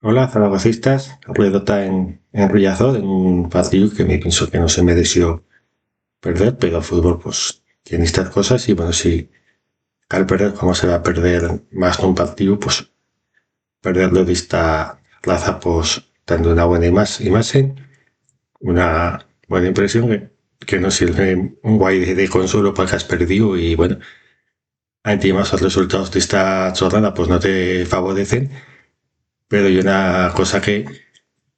Hola, zaragocistas. Redota en Riazor, en un partido que me pienso que no se mereció perder, pero el fútbol pues tiene estas cosas y bueno, si al perder, como se va a perder más de un partido, pues perderlo de esta plaza, pues dando una buena imagen, una buena impresión que nos sirve un guay de consuelo para que has perdido y bueno, encima los resultados de esta jornada pues no te favorecen, pero hay una cosa que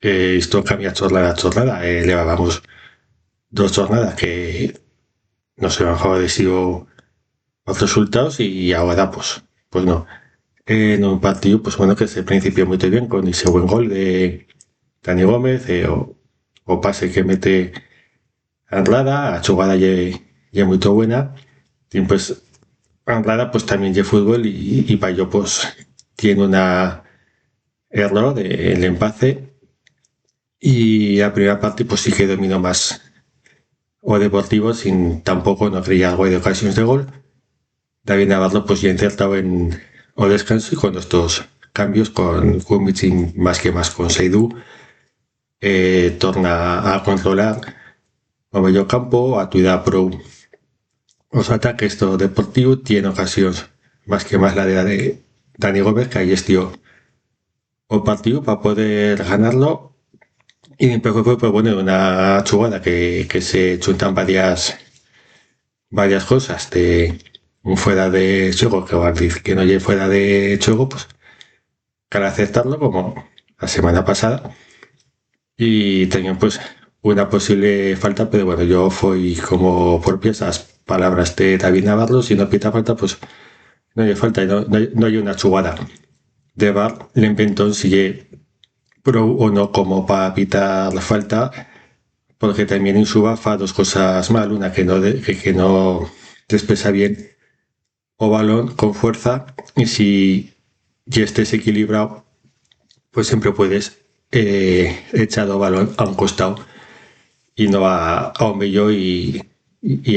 esto cambia jornada a jornada. Llevábamos dos jornadas que no se han favorecido los resultados y ahora pues no. En un partido, pues bueno, que se principió muy bien con ese buen gol de Dani Gómez o pase que mete Anglada, a jugada ya muy buena. Y pues Anglada pues también de fútbol y Bayo pues tiene una error del empate y la primera parte pues sí que dominó más o Deportivo sin tampoco no creía algo de ocasiones de gol. David Navarro pues ya insertado en o descanso y con estos cambios con Kumic más que más con Seidú torna a controlar o medio campo, a cuidar pro los ataques todo Deportivo tiene ocasiones más que más la de Dani Gómez que ahí estió o partido para poder ganarlo y después fue pues bueno una jugada que se juntan varias cosas de un fuera de juego que va a decir que no llegue fuera de juego pues para aceptarlo como la semana pasada y tenían pues una posible falta pero bueno yo fui como por piezas palabras de David Navarro si no pita falta pues no hay falta no hay una jugada de bar le inventó sigue pro o no como para pitar la falta porque también en su fa dos cosas mal una que no despesa bien o balón con fuerza y si ya estés equilibrado, pues siempre puedes echar el balón a un costado y no a un bello y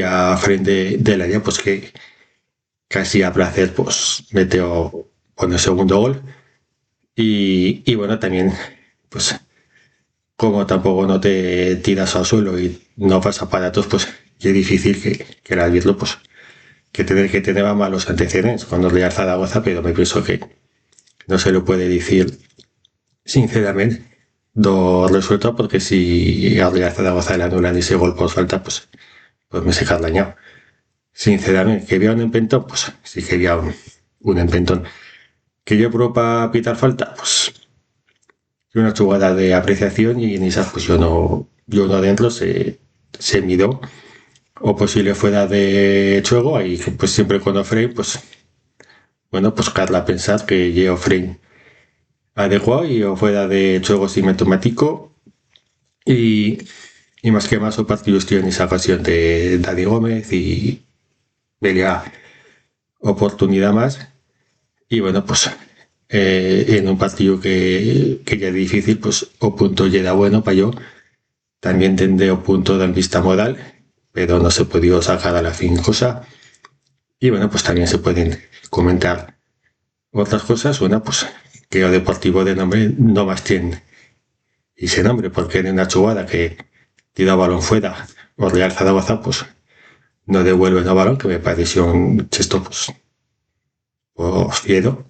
a frente del área, pues que casi a placer, pues metió con el segundo gol. Y bueno, también, pues como tampoco no te tiras al suelo y no vas aparatos, pues es difícil que el árbitro, pues que tener malos antecedentes cuando le Zaragoza, pero me pienso que no se lo puede decir sinceramente do resuelto porque si habría Zaragoza le anulan ese gol por falta, pues me se ha dañado. Sinceramente, que había un empentón, pues sí que había un empentón. Que yo pruebo para pitar falta, pues una jugada de apreciación y en esa pues yo no dentro se midó o posible fuera de juego ahí pues siempre cuando frame pues bueno pues Carla pensar que llevo frame adecuado y o fuera de juego sistemático y, y más que más o partidos tienen esa ocasión de Dani Gómez y vería oportunidad más y bueno pues en un partido que ya es difícil pues o punto llega bueno para yo también tendré un punto de vista moral pero no se puede sacar a la fin cosa y bueno pues también se pueden comentar otras cosas una pues que el deportivo de nombre no más tiene ese nombre porque en una jugada que tira balón fuera o Real Zaragoza pues no devuelve el balón que me pareció un gesto pues fiero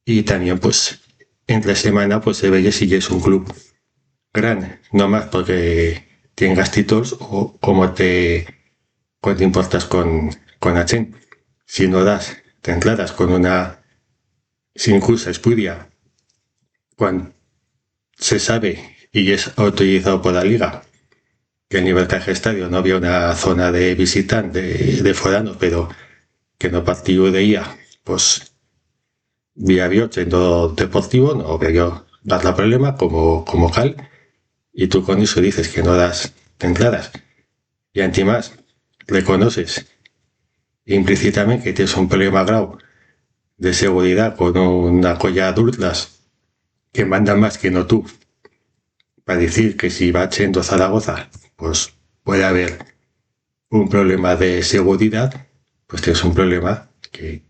y también pues entre semana pues se ve que si es un club grande no más porque tengas títulos o como te importas con Achen si no das te entradas con una sin cursa espuria cuando se sabe y es autorizado por la liga que en Libertad Estadio no había una zona de visitante de foranos, pero que no partido de IA, pues vía Bioche en todo deportivo, no veo dar la problema como cal, y tú con eso dices que no das entradas. Y además reconoces implícitamente que tienes un problema grave de seguridad con una colla de adultas que mandan más que no tú, para decir que si va siendo Zaragoza, pues puede haber un problema de seguridad, pues tienes un problema que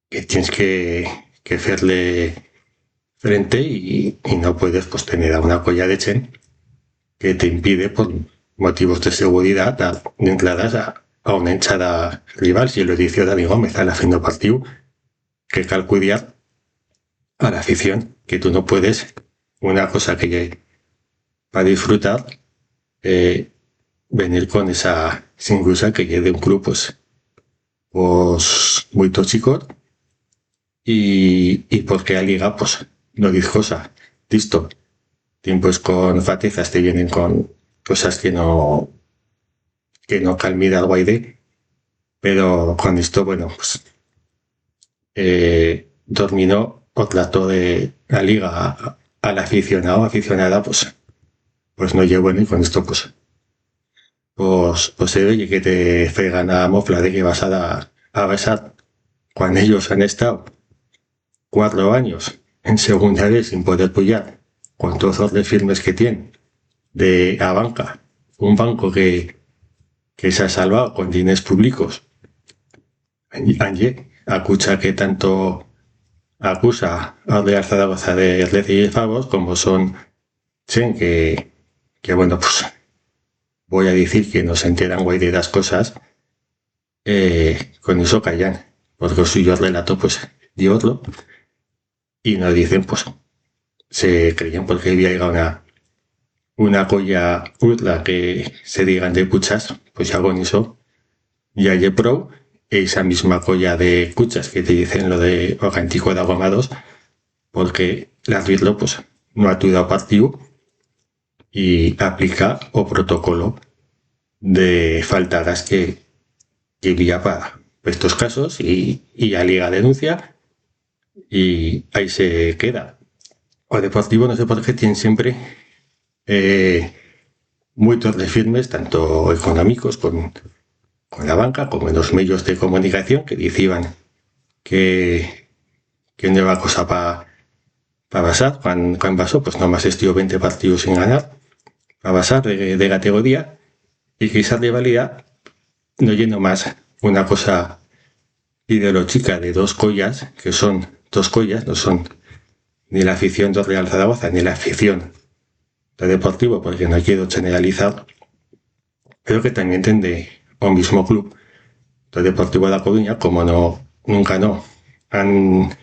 tienes que hacerle frente y no puedes pues tener a una colla de Chen que te impide por motivos de seguridad dar entradas a una hinchada rival. Si lo dice Dani Gómez al fin del partido, que cal cuidar a la afición, que tú no puedes una cosa que para disfrutar venir con esa singusa que lleve un club pues muy tóxico y porque la liga pues no dice cosa listo tiempos con fatezas te vienen con cosas que no calmida al guaide, pero con esto bueno pues dominó o trató de la liga al aficionado aficionada pues no llevo ni con esto pues se oye que te fregan a mofla de que vas a besar cuando ellos han estado 4 años en segunda vez sin poder pullar con todos los firmes que tienen de a banca, un banco que se ha salvado con dineros públicos. Anje, acucha que tanto acusa a Real Zaragoza de recibir favos como son Chen, que bueno, pues voy a decir que no se enteran güey de las cosas, con eso callan, porque el suyo relato pues de otro, y nos dicen pues se creían porque había llegado una colla urla que se digan de cuchas, pues ya con eso ya hay pro, esa misma colla de cuchas que te dicen lo de orgántico de agomados, porque la Ritlo pues no ha tuvido partido y aplica o protocolo de faltadas que había para estos casos y a liga denuncia y ahí se queda. O Deportivo no sé por qué tienen siempre muchos de firmes, tanto económicos con la banca como en los medios de comunicación que decían que no era cosa para pasar, cuando pasó pues nomás estuvo 20 partidos sin ganar para pasar de categoría y que esa rivalidad no lleno más una cosa ideológica de dos collas, que son dos collas, no son ni la afición de Real Zaragoza ni la afición de Deportivo, porque no quiero generalizar, pero que también tende a un mismo club de Deportivo de La Coruña, como nunca han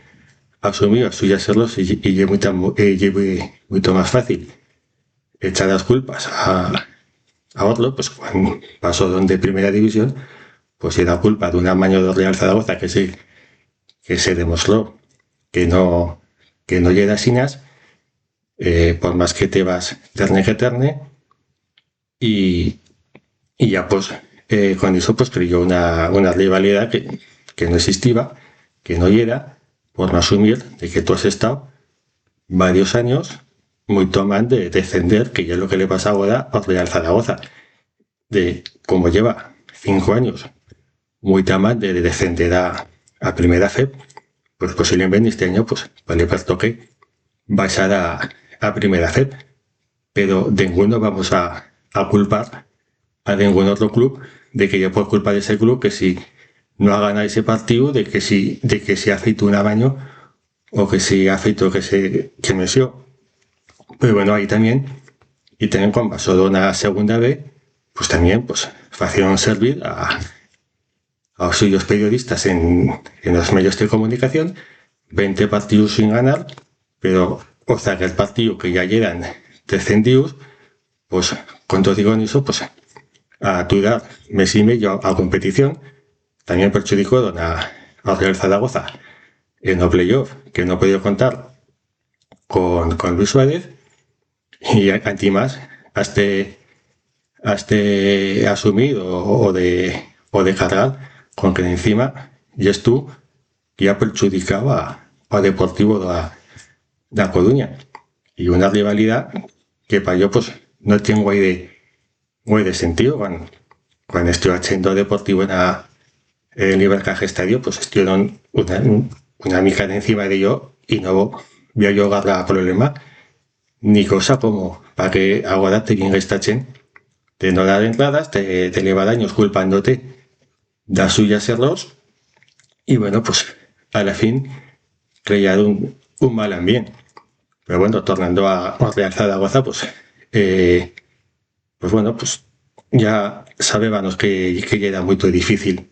asumido suyas serlos y lleve mucho más fácil echar las culpas a otro, pues cuando pasó donde primera división, pues era culpa de un amaño de Real Zaragoza que se demostró que no llega sinas, por más que te vas terne que terne, y ya pues con eso pues creyó una rivalidad que no existía, que no llega, por no asumir de que tú has estado varios años muy tomando de defender, que ya es lo que le pasa ahora a Real Zaragoza, de como lleva 5 años muy mal de defender a primera fe, pues posiblemente este año pues vale para toque pasar a primera fe, pero de ninguno vamos a culpar a ningún otro club de que yo por culpa de ese club que si no ha ganado ese partido de que si ha feito un baño o que si ha feito que mesió. Pero bueno, ahí también y también cuando pasó de una segunda vez pues también pues hicieron servir a los suyos periodistas en los medios de comunicación 20 partidos sin ganar, pero o sea que el partido que ya eran descendidos, pues con todo digo en eso, pues a turar mes y medio a competición, también perjudicó a Real Zaragoza en el playoff, que no ha podido contar con Luis Suárez, y más hasta asumido o de cargar con que encima ya tú ya perjudicaba a Deportivo de La Coruña y una rivalidad que para yo pues no tengo muy de sentido cuando estoy haciendo Deportivo en el Ibercaja Estadio pues estoy una mica de encima de yo y no voy a llegar a problema ni cosa como para que ahora te venga esta chen de no dar entradas, te lleva daños culpándote de suyas errores y bueno, pues a la fin crear un mal ambiente. Pero bueno, tornando a Real Zaragoza, pues bueno, pues ya sabíamos que ya era muy difícil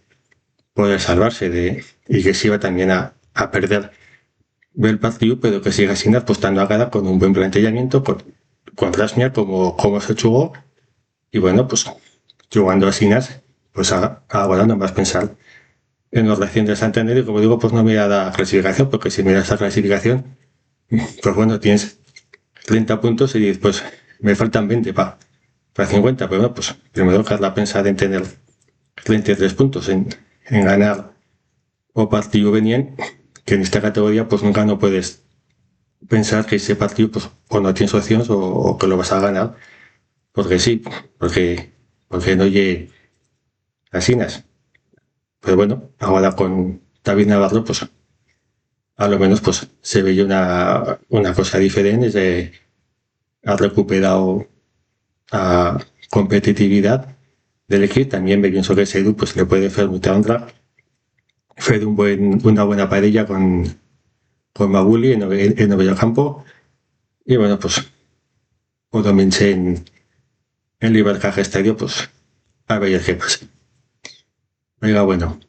poder salvarse y que se iba también a perder el partido, pero que siga sin apostando a gana con un buen planteamiento, con Rasmia como se jugó, y bueno, pues jugando a Sinas, pues ahora no más pensar en los recientes de Santander, y como digo, pues no mira la clasificación, porque si miras la clasificación, pues bueno, tienes 30 puntos y después me faltan 20 para 50, pero bueno, pues primero que la pensar en tener 33 puntos, en ganar o partido venían, que en esta categoría pues nunca no puedes pensar que ese partido pues o no tienes opciones o que lo vas a ganar, porque sí, porque no llegue a Sinas. Pero bueno, ahora con David Navarro, pues a lo menos pues se veía una cosa diferente, ha recuperado a competitividad del equipo. También me pienso que Sedu pues le puede hacer mucha honra. Fue una buena parella con Maguli en el campo. Y bueno, pues obviamente en Libertad Estadio, pues a ver qué pasa. Venga, bueno.